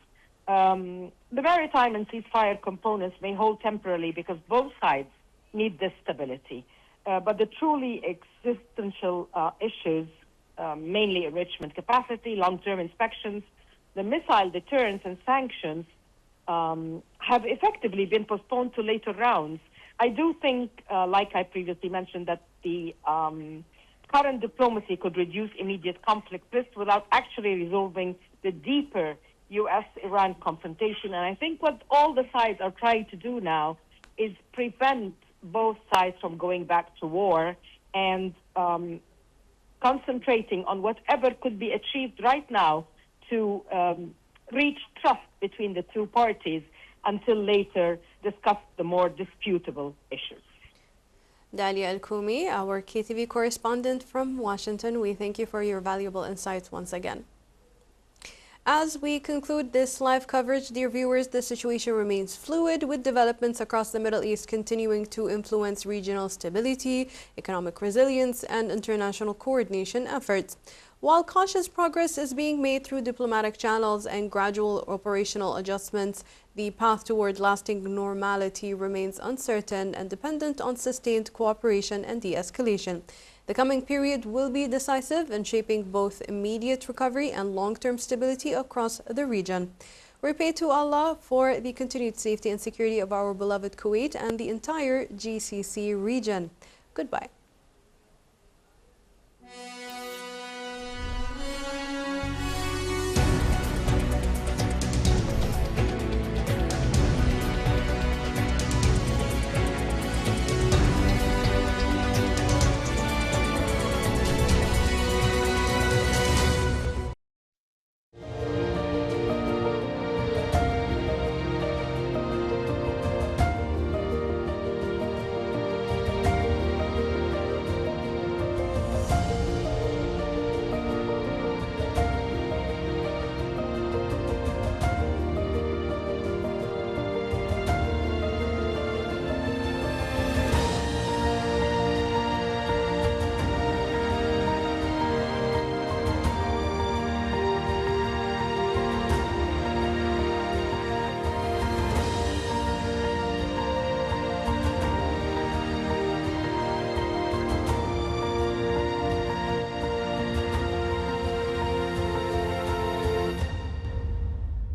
Speaker 11: The maritime and ceasefire components may hold temporarily because both sides need this stability. But the truly existential issues, mainly enrichment capacity, long-term inspections, the missile deterrence and sanctions, have effectively been postponed to later rounds. I do think, like I previously mentioned, that the current diplomacy could reduce immediate conflict risk without actually resolving the deeper U.S.-Iran confrontation. And I think what all the sides are trying to do now is prevent both sides from going back to war and concentrating on whatever could be achieved right now to reach trust between the two parties until later discuss the more disputable issues.
Speaker 1: Dalia Al-Koumi, our KTV correspondent from Washington, we thank you for your valuable insights once again. As we conclude this live coverage, dear viewers, the situation remains fluid, with developments across the Middle East continuing to influence regional stability, economic resilience, and international coordination efforts. While cautious progress is being made through diplomatic channels and gradual operational adjustments, the path toward lasting normality remains uncertain and dependent on sustained cooperation and de-escalation. The coming period will be decisive in shaping both immediate recovery and long-term stability across the region. We pray to Allah for the continued safety and security of our beloved Kuwait and the entire GCC region. Goodbye.